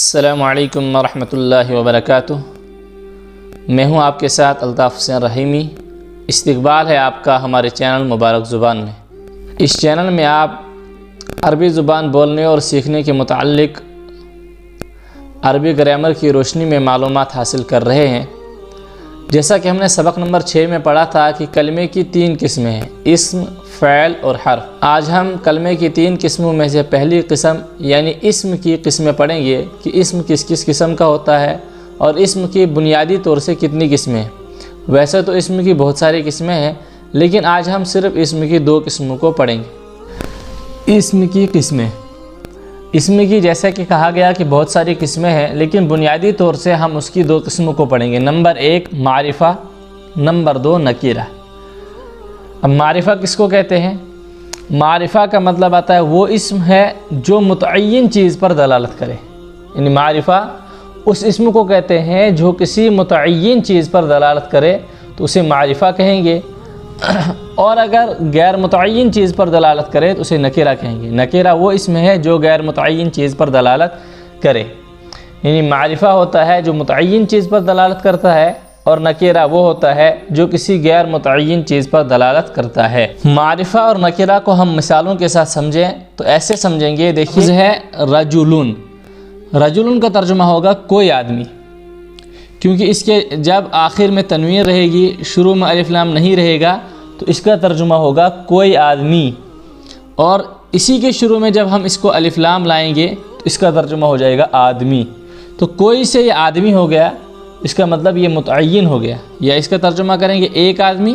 السلام علیکم ورحمۃ اللہ وبرکاتہ۔ میں ہوں آپ کے ساتھ الطاف حسین رحیمی۔ استقبال ہے آپ کا ہمارے چینل مبارک زبان میں۔ اس چینل میں آپ عربی زبان بولنے اور سیکھنے کے متعلق عربی گرامر کی روشنی میں معلومات حاصل کر رہے ہیں۔ جیسا کہ ہم نے سبق نمبر 6 میں پڑھا تھا کہ کلمے کی 3 قسمیں ہیں، اسم، فعل اور حرف۔ آج ہم کلمے کی 3 قسموں میں سے پہلی قسم یعنی اسم کی قسمیں پڑھیں گے کہ اسم کس کس قسم کا ہوتا ہے اور اسم کی بنیادی طور سے کتنی قسمیں ہیں۔ ویسے تو اسم کی بہت ساری قسمیں ہیں، لیکن آج ہم صرف اسم کی 2 قسموں کو پڑھیں گے۔ اسم کی قسمیں، اسم کی جیسا کہ کہا گیا کہ بہت ساری قسمیں ہیں، لیکن بنیادی طور سے ہم اس کی 2 قسموں کو پڑھیں گے۔ نمبر 1 معرفہ، نمبر 2 نکیرہ۔ اب معرفہ کس کو کہتے ہیں؟ معرفہ کا مطلب آتا ہے وہ اسم ہے جو متعین چیز پر دلالت کرے، یعنی معرفہ اس اسم کو کہتے ہیں جو کسی متعین چیز پر دلالت کرے تو اسے معرفہ کہیں گے، اور اگر غیر متعین چیز پر دلالت کرے تو اسے نکیرہ کہیں گے۔ نکیرہ وہ اسم ہے جو غیر متعین چیز پر دلالت کرے، یعنی معرفہ ہوتا ہے جو متعین چیز پر دلالت کرتا ہے، اور نکیرہ وہ ہوتا ہے جو کسی غیر متعین چیز پر دلالت کرتا ہے۔ معرفہ اور نکیرہ کو ہم مثالوں کے ساتھ سمجھیں تو ایسے سمجھیں گے، دیکھیے ہے رجلن۔ رجلن کا ترجمہ ہوگا کوئی آدمی، کیونکہ اس کے جب آخر میں تنوین رہے گی، شروع میں الف لام نہیں رہے گا، تو اس کا ترجمہ ہوگا کوئی آدمی، اور اسی کے شروع میں جب ہم اس کو الف لام لائیں گے تو اس کا ترجمہ ہو جائے گا آدمی۔ تو کوئی سے یہ آدمی ہو گیا، اس کا مطلب یہ متعین ہو گیا، یا اس کا ترجمہ کریں گے ایک آدمی،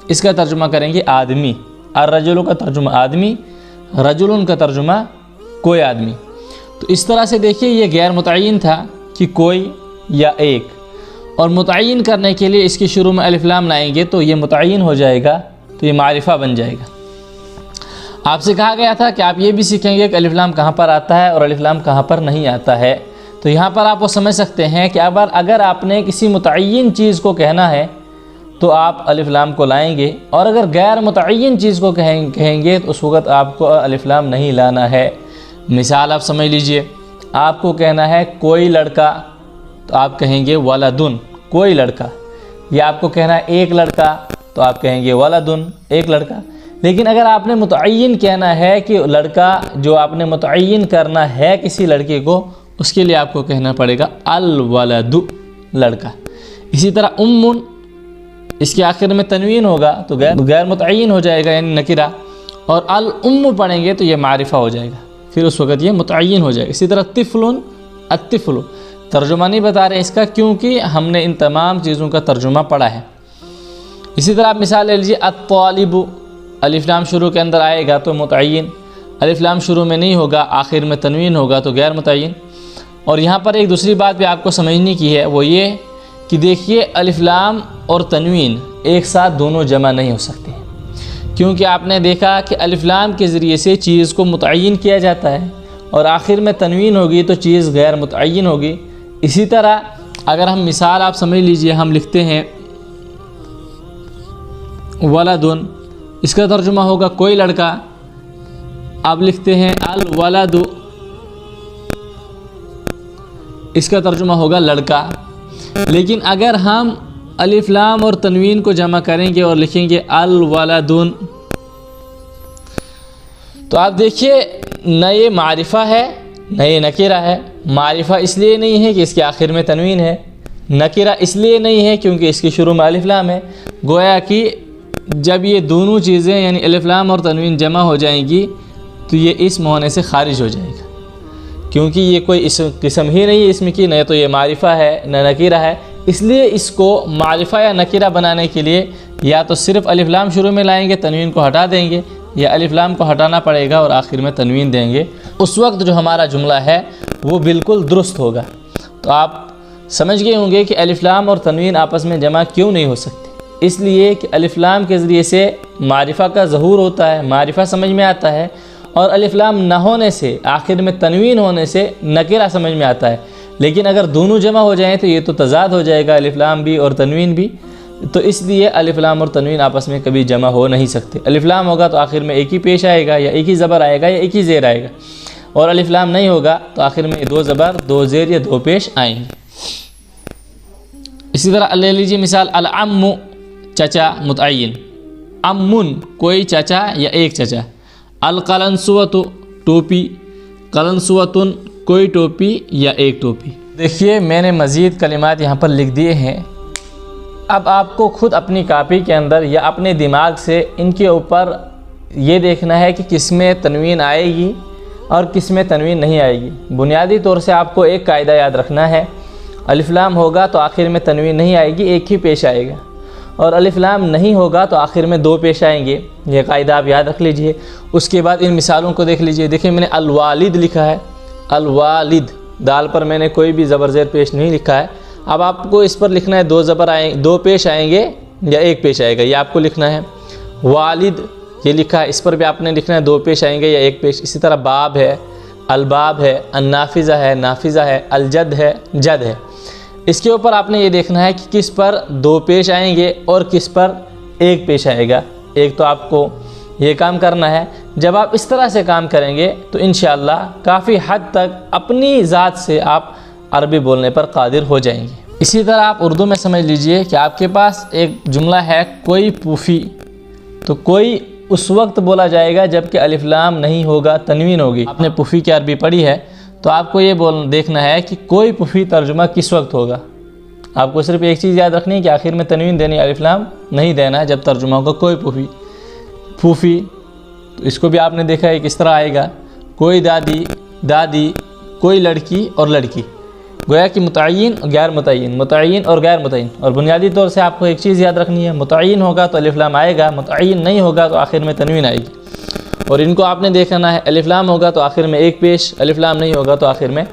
اس کا ترجمہ کریں گے آدمی۔ الرجل کا ترجمہ آدمی، رجل کا ترجمہ کوئی آدمی۔ تو اس طرح سے دیکھیے یہ غیر متعین تھا کہ کوئی یا ایک، اور متعین کرنے کے لیے اس کے شروع میں الف لام لائیں گے تو یہ متعین ہو جائے گا، تو یہ معرفہ بن جائے گا۔ آپ سے کہا گیا تھا کہ آپ یہ بھی سیکھیں گے کہ الف لام کہاں پر آتا ہے اور الف لام کہاں پر نہیں آتا ہے، تو یہاں پر آپ وہ سمجھ سکتے ہیں کہ اگر آپ نے کسی متعین چیز کو کہنا ہے تو آپ الف لام کو لائیں گے، اور اگر غیر متعین چیز کو کہیں گے تو اس وقت آپ کو الف لام نہیں لانا ہے۔ مثال آپ سمجھ لیجئے، آپ کو کہنا ہے کوئی لڑکا، تو آپ کہیں گے ولدن، کوئی لڑکا، یا آپ کو کہنا ہے ایک لڑکا تو آپ کہیں گے ولدن، ایک لڑکا۔ لیکن اگر آپ نے متعین کہنا ہے کہ لڑکا، جو آپ نے متعین کرنا ہے کسی لڑکے کو، اس کے لیے آپ کو کہنا پڑے گا الولد، لڑکا۔ اسی طرح امن، اس کے آخر میں تنوین ہوگا تو غیر متعین ہو جائے گا، یعنی نکرہ، اور الام پڑھیں گے تو یہ معرفہ ہو جائے گا، پھر اس وقت یہ متعین ہو جائے گا۔ اسی طرح طفل، الطفل، ترجمہ نہیں بتا رہے اس کا کیونکہ ہم نے ان تمام چیزوں کا ترجمہ پڑھا ہے۔ اسی طرح آپ مثال لے لیجیے الطالب، الف لام شروع کے اندر آئے گا تو متعین، الف لام شروع میں نہیں ہوگا، آخر میں تنوین ہوگا تو غیر متعین۔ اور یہاں پر ایک دوسری بات بھی آپ کو سمجھنے کی ہے، وہ یہ کہ دیکھیے الف لام اور تنوین ایک ساتھ دونوں جمع نہیں ہو سکتے، کیونکہ آپ نے دیکھا کہ الف لام کے ذریعے سے چیز کو متعین کیا جاتا ہے، اور آخر میں تنوین ہوگی تو چیز غیر متعین ہوگی۔ اسی طرح اگر ہم مثال آپ سمجھ لیجئے، ہم لکھتے ہیں ولدن، اس کا ترجمہ ہوگا کوئی لڑکا، آپ لکھتے ہیں الولد، اس کا ترجمہ ہوگا لڑکا۔ لیکن اگر ہم الف لام اور تنوین کو جمع کریں گے اور لکھیں گے الولدن، تو آپ دیکھیے نہ یہ معرفہ ہے نہ یہ نکیرہ ہے۔ معرفہ اس لیے نہیں ہے کہ اس کے آخر میں تنوین ہے، نکیرہ اس لیے نہیں ہے کیونکہ اس کے شروع میں الف لام ہے۔ گویا کہ جب یہ دونوں چیزیں یعنی الف لام اور تنوین جمع ہو جائیں گی تو یہ اسم ہونے سے خارج ہو جائے گا، کیونکہ یہ کوئی قسم ہی نہیں ہے اسم کی، نہ تو یہ معرفہ ہے نہ نکیرہ ہے۔ اس لیے اس کو معرفہ یا نکیرہ بنانے کے لیے یا تو صرف الف لام شروع میں لائیں گے، تنوین کو ہٹا دیں گے، یا الف لام کو ہٹانا پڑے گا اور آخر میں تنوین دیں گے، اس وقت جو ہمارا جملہ ہے وہ بالکل درست ہوگا۔ تو آپ سمجھ گئے ہوں گے کہ الف لام اور تنوین آپس میں جمع کیوں نہیں ہو سکتے، اس لیے کہ الف لام کے ذریعے سے معرفہ کا ظہور ہوتا ہے، معرفہ سمجھ میں آتا ہے، اور الف لام نہ ہونے سے، آخر میں تنوین ہونے سے نکیرہ سمجھ میں آتا ہے۔ لیکن اگر دونوں جمع ہو جائیں تو یہ تو تضاد ہو جائے گا، الف لام بھی اور تنوین بھی، تو اس لیے الف لام اور تنوین آپس میں کبھی جمع ہو نہیں سکتے۔ الف لام ہوگا تو آخر میں ایک ہی پیش آئے گا، یا ایک ہی زبر آئے گا، یا ایک ہی زیر آئے گا، اور الف لام نہیں ہوگا تو آخر میں 2 زبر 2 زیر یا 2 پیش آئیں گے۔ اسی طرح لے لیجیے مثال العم چچا متعین، امن کوئی چچا یا ایک چچا، القلنسوۃ ٹوپی، قلنسوۃن کوئی ٹوپی یا ایک ٹوپی۔ دیکھیے میں نے مزید کلمات یہاں پر لکھ دیے ہیں، اب آپ کو خود اپنی کاپی کے اندر یا اپنے دماغ سے ان کے اوپر یہ دیکھنا ہے کہ کس میں تنوین آئے گی اور کس میں تنوین نہیں آئے گی۔ بنیادی طور سے آپ کو ایک قاعدہ یاد رکھنا ہے، الف لام ہوگا تو آخر میں تنوین نہیں آئے گی، ایک ہی پیش آئے گا، اور الف لام نہیں ہوگا تو آخر میں 2 پیش آئیں گے۔ یہ قاعدہ آپ یاد رکھ لیجئے۔ اس کے بعد ان مثالوں کو دیکھ لیجئے، دیکھیں میں نے الوالد لکھا ہے، الوالد، دال پر میں نے کوئی بھی زبر زیر پیش نہیں لکھا ہے۔ اب آپ کو اس پر لکھنا ہے 2 زبر آئیں، 2 پیش آئیں گے یا 1 پیش آئے گا، یہ آپ کو لکھنا ہے۔ والد یہ لکھا ہے، اس پر بھی آپ نے لکھنا ہے 2 پیش آئیں گے یا 1 پیش۔ اسی طرح باب ہے، الباب ہے، النافذہ ہے، نافذہ ہے، الجد ہے، جد ہے۔ اس کے اوپر آپ نے یہ دیکھنا ہے کہ کس پر 2 پیش آئیں گے اور کس پر 1 پیش آئے گا۔ ایک تو آپ کو یہ کام کرنا ہے۔ جب آپ اس طرح سے کام کریں گے تو انشاءاللہ کافی حد تک اپنی ذات سے آپ عربی بولنے پر قادر ہو جائیں گے۔ اسی طرح آپ اردو میں سمجھ لیجئے کہ آپ کے پاس ایک جملہ ہے کوئی پوفی، تو کوئی اس وقت بولا جائے گا جب کہ الف لام نہیں ہوگا، تنوین ہوگی۔ آپ نے پوفی کی عربی پڑھی ہے تو آپ کو یہ دیکھنا ہے کہ کوئی پوفی ترجمہ کس وقت ہوگا۔ آپ کو صرف ایک چیز یاد رکھنی ہے کہ آخر میں تنوین دینی، الف لام نہیں دینا ہے جب ترجمہ ہوگا کوئی پوفی۔ پھوفی تو اس کو بھی آپ نے دیکھا ہے کس طرح آئے گا، کوئی دادی، دادی، کوئی لڑکی اور لڑکی، گویا کہ متعین اور غیر متعین، متعین اور غیر متعین۔ اور بنیادی طور سے آپ کو ایک چیز یاد رکھنی ہے، متعین ہوگا تو الف لام آئے گا، متعین نہیں ہوگا تو آخر میں تنوین آئے گی۔ اور ان کو آپ نے دیکھنا ہے، الف لام ہوگا تو آخر میں 1 پیش، الف لام نہیں ہوگا تو آخر میں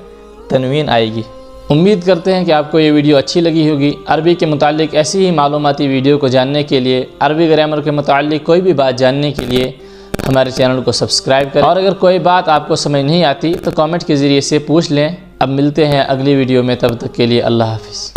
تنوین آئے گی۔ امید کرتے ہیں کہ آپ کو یہ ویڈیو اچھی لگی ہوگی۔ عربی کے متعلق ایسی ہی معلوماتی ویڈیو کو جاننے کے لیے، عربی گرامر کے متعلق کوئی بھی بات جاننے کے لیے ہمارے چینل کو سبسکرائب کریں، اور اگر کوئی بات آپ کو سمجھ نہیں آتی تو کامنٹ کے ذریعے سے پوچھ لیں۔ اب ملتے ہیں اگلی ویڈیو میں، تب تک کے لیے اللہ حافظ۔